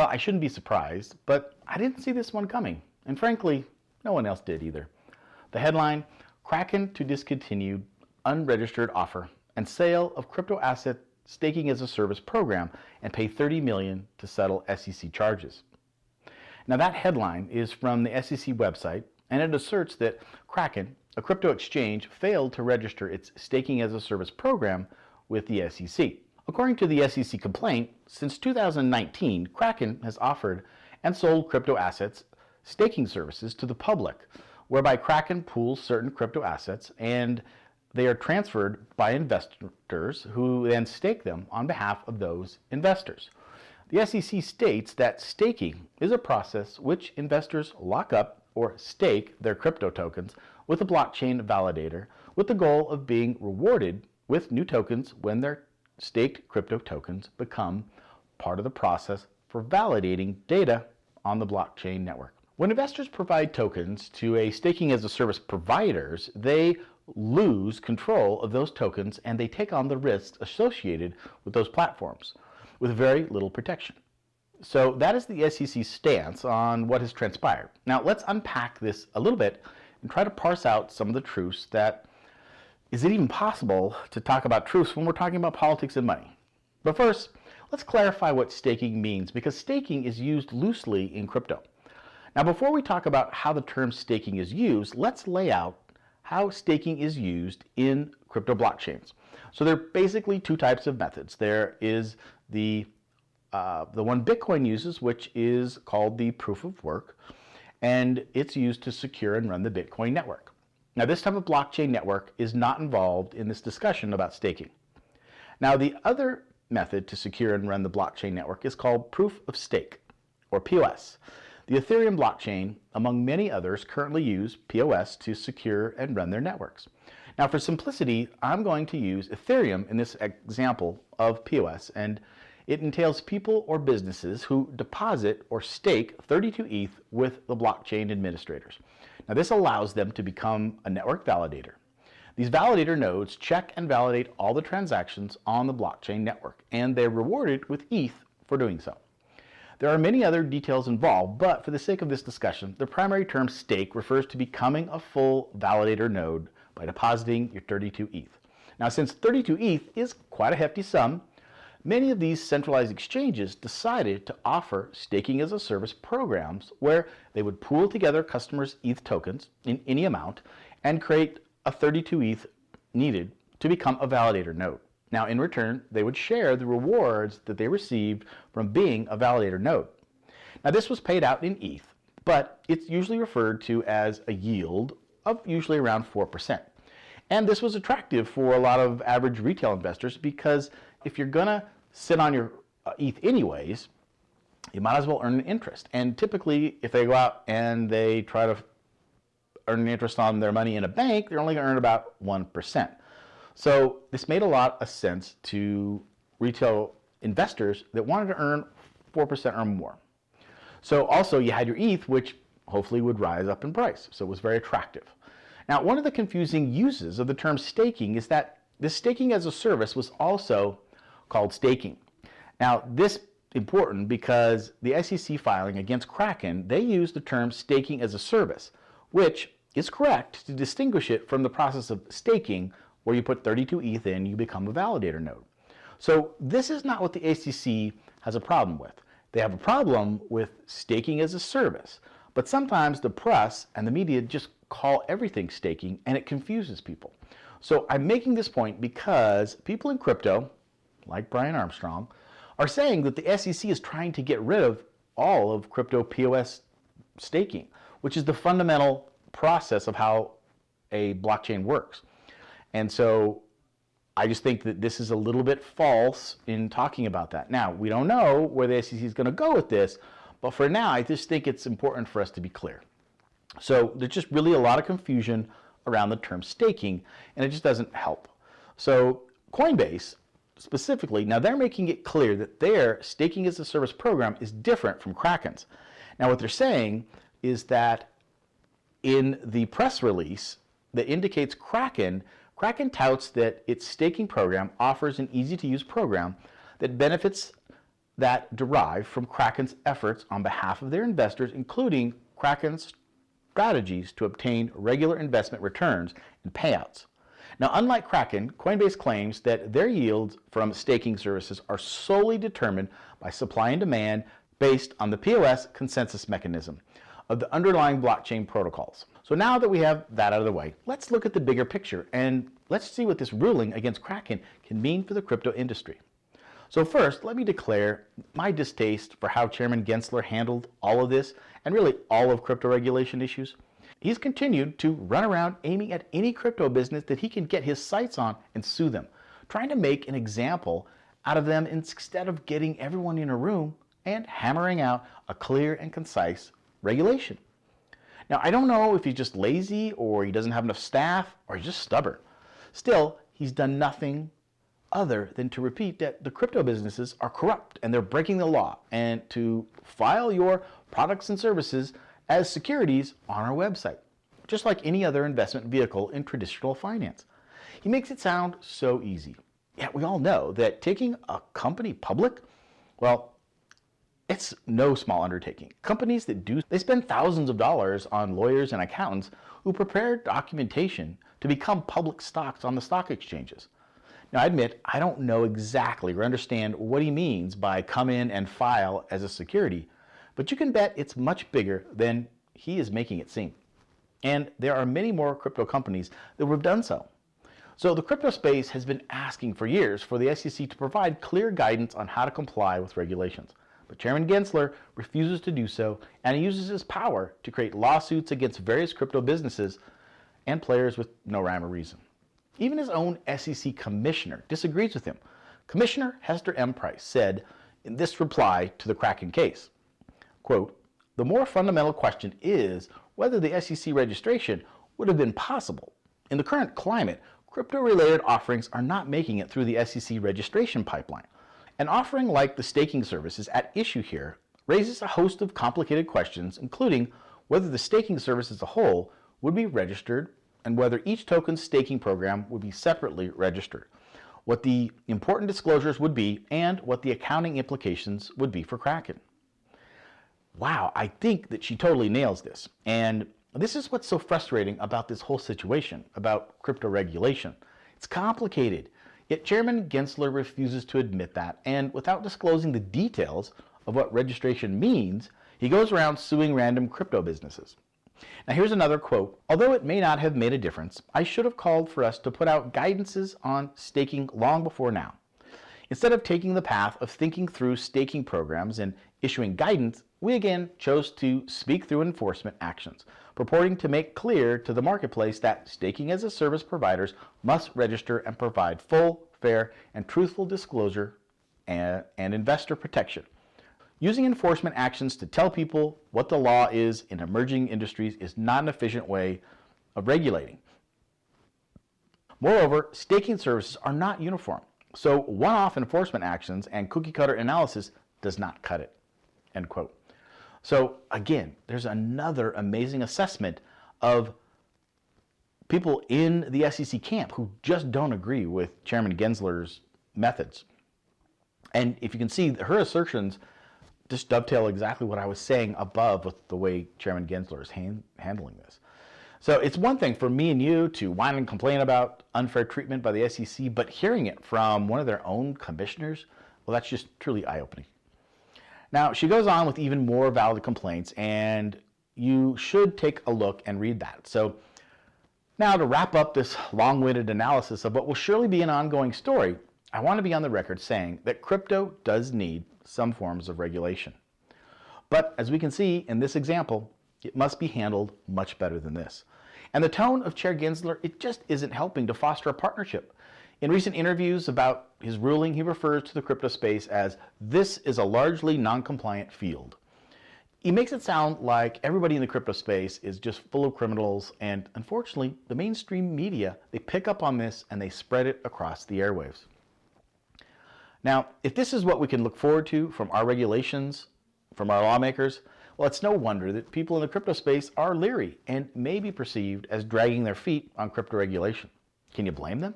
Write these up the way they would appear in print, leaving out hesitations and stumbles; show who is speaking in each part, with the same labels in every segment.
Speaker 1: Well, I shouldn't be surprised, but I didn't see this one coming. And frankly, no one else did either. The headline, Kraken to discontinue unregistered offer and sale of crypto asset staking as a service program and pay $30 million to settle SEC charges. Now that headline is from the SEC website, and it asserts that Kraken, a crypto exchange, failed to register its staking as a service program with the SEC. According to the SEC complaint, since 2019, Kraken has offered and sold crypto assets staking services to the public, whereby Kraken pools certain crypto assets and they are transferred by investors who then stake them on behalf of those investors. The SEC states that staking is a process which investors lock up or stake their crypto tokens with a blockchain validator with the goal of being rewarded with new tokens when their staked crypto tokens become part of the process for validating data on the blockchain network. When investors provide tokens to a staking as a service providers, they lose control of those tokens and they take on the risks associated with those platforms with very little protection. So that is the SEC's stance on what has transpired. Now let's unpack this a little bit and try to parse out some of the truths that, is it even possible to talk about truths when we're talking about politics and money? But first, let's clarify what staking means, because staking is used loosely in crypto. Now before we talk about how the term staking is used, let's lay out how staking is used in crypto blockchains. So there are basically two types of methods. There is the one Bitcoin uses, which is called the proof of work, and it's used to secure and run the Bitcoin network. Now this type of blockchain network is not involved in this discussion about staking. Now the other method to secure and run the blockchain network is called proof of stake, or POS. The Ethereum blockchain, among many others, currently use POS to secure and run their networks. Now for simplicity, I'm going to use Ethereum in this example of POS, and it entails people or businesses who deposit or stake 32 ETH with the blockchain administrators. Now this allows them to become a network validator. These validator nodes check and validate all the transactions on the blockchain network, and they're rewarded with ETH for doing so. There are many other details involved, but for the sake of this discussion, the primary term stake refers to becoming a full validator node by depositing your 32 ETH. Now since 32 ETH is quite a hefty sum, many of these centralized exchanges decided to offer staking as a service programs where they would pool together customers' ETH tokens in any amount and create a 32 ETH needed to become a validator node. Now in return, they would share the rewards that they received from being a validator node. Now this was paid out in ETH, but it's usually referred to as a yield of usually around 4%. And this was attractive for a lot of average retail investors because if you're gonna sit on your ETH anyways, you might as well earn an interest. And typically, if they go out and they try to earn an interest on their money in a bank, they're only gonna earn about 1%. So this made a lot of sense to retail investors that wanted to earn 4% or more. So also you had your ETH, which hopefully would rise up in price. So it was very attractive. Now, one of the confusing uses of the term staking is that this staking as a service was also called staking. Now, this is important because the SEC filing against Kraken, they use the term staking as a service, which is correct to distinguish it from the process of staking, where you put 32 ETH in, you become a validator node. So this is not what the SEC has a problem with. They have a problem with staking as a service, but sometimes the press and the media just call everything staking and it confuses people. So I'm making this point because people in crypto, like Brian Armstrong, are saying that the SEC is trying to get rid of all of crypto POS staking, which is the fundamental process of how a blockchain works. And so I just think that this is a little bit false in talking about that. Now, we don't know where the SEC is going to go with this, but for now, I just think it's important for us to be clear. So there's just really a lot of confusion around the term staking, and it just doesn't help. So Coinbase, specifically, now they're making it clear that their staking as a service program is different from Kraken's. Now what they're saying is that in the press release that indicates Kraken touts that its staking program offers an easy-to-use program that benefits that derive from Kraken's efforts on behalf of their investors, including Kraken's strategies to obtain regular investment returns and payouts. Now, unlike Kraken, Coinbase claims that their yields from staking services are solely determined by supply and demand based on the POS consensus mechanism of the underlying blockchain protocols. So now that we have that out of the way, let's look at the bigger picture and let's see what this ruling against Kraken can mean for the crypto industry. So first, let me declare my distaste for how Chairman Gensler handled all of this and really all of crypto regulation issues. He's continued to run around aiming at any crypto business that he can get his sights on and sue them, trying to make an example out of them instead of getting everyone in a room and hammering out a clear and concise regulation. Now, I don't know if he's just lazy or he doesn't have enough staff or he's just stubborn. Still, he's done nothing other than to repeat that the crypto businesses are corrupt and they're breaking the law, and to file your products and services as securities on our website, just like any other investment vehicle in traditional finance. He makes it sound so easy. Yet we all know that taking a company public, well, it's no small undertaking. Companies that do, they spend thousands of dollars on lawyers and accountants who prepare documentation to become public stocks on the stock exchanges. Now, I admit, I don't know exactly or understand what he means by come in and file as a security, but you can bet it's much bigger than he is making it seem. And there are many more crypto companies that have done so. So the crypto space has been asking for years for the SEC to provide clear guidance on how to comply with regulations. But Chairman Gensler refuses to do so, and he uses his power to create lawsuits against various crypto businesses and players with no rhyme or reason. Even his own SEC commissioner disagrees with him. Commissioner Hester M. Price said in this reply to the Kraken case, quote, "The more fundamental question is whether the SEC registration would have been possible. In the current climate, crypto-related offerings are not making it through the SEC registration pipeline. An offering like the staking services at issue here raises a host of complicated questions, including whether the staking service as a whole would be registered and whether each token's staking program would be separately registered, what the important disclosures would be, and what the accounting implications would be for Kraken." Wow, I think that she totally nails this. And this is what's so frustrating about this whole situation, about crypto regulation. It's complicated. Yet Chairman Gensler refuses to admit that, and without disclosing the details of what registration means, he goes around suing random crypto businesses. Now here's another quote. "Although it may not have made a difference, I should have called for us to put out guidances on staking long before now. Instead of taking the path of thinking through staking programs and issuing guidance, we again chose to speak through enforcement actions, purporting to make clear to the marketplace that staking as a service providers must register and provide full, fair, and truthful disclosure and investor protection. Using enforcement actions to tell people what the law is in emerging industries is not an efficient way of regulating. Moreover, staking services are not uniform, so one-off enforcement actions and cookie-cutter analysis does not cut it." End quote. So again, there's another amazing assessment of people in the SEC camp who just don't agree with Chairman Gensler's methods. And if you can see, her assertions just dovetail exactly what I was saying above with the way Chairman Gensler is handling this. So it's one thing for me and you to whine and complain about unfair treatment by the SEC, but hearing it from one of their own commissioners, well, that's just truly eye-opening. Now, she goes on with even more valid complaints, and you should take a look and read that. So now to wrap up this long-winded analysis of what will surely be an ongoing story, I want to be on the record saying that crypto does need some forms of regulation. But as we can see in this example, it must be handled much better than this. And the tone of Chair Gensler, it just isn't helping to foster a partnership. In recent interviews about his ruling, he refers to the crypto space as, "This is a largely non-compliant field." He makes it sound like everybody in the crypto space is just full of criminals, and unfortunately, the mainstream media, they pick up on this and they spread it across the airwaves. Now, if this is what we can look forward to from our regulations, from our lawmakers, well, it's no wonder that people in the crypto space are leery and may be perceived as dragging their feet on crypto regulation. Can you blame them?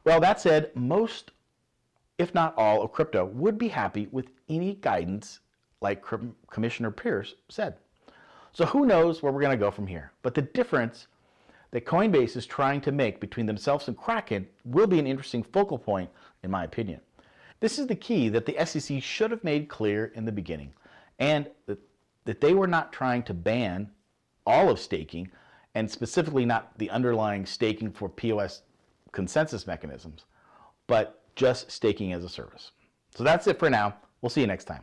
Speaker 1: Well, that said, most, if not all, of crypto would be happy with any guidance like Commissioner Pierce said. So who knows where we're going to go from here. But the difference that Coinbase is trying to make between themselves and Kraken will be an interesting focal point, in my opinion. This is the key that the SEC should have made clear in the beginning, and that they were not trying to ban all of staking, and specifically not the underlying staking for POS consensus mechanisms, but just staking as a service. So that's it for now. We'll see you next time.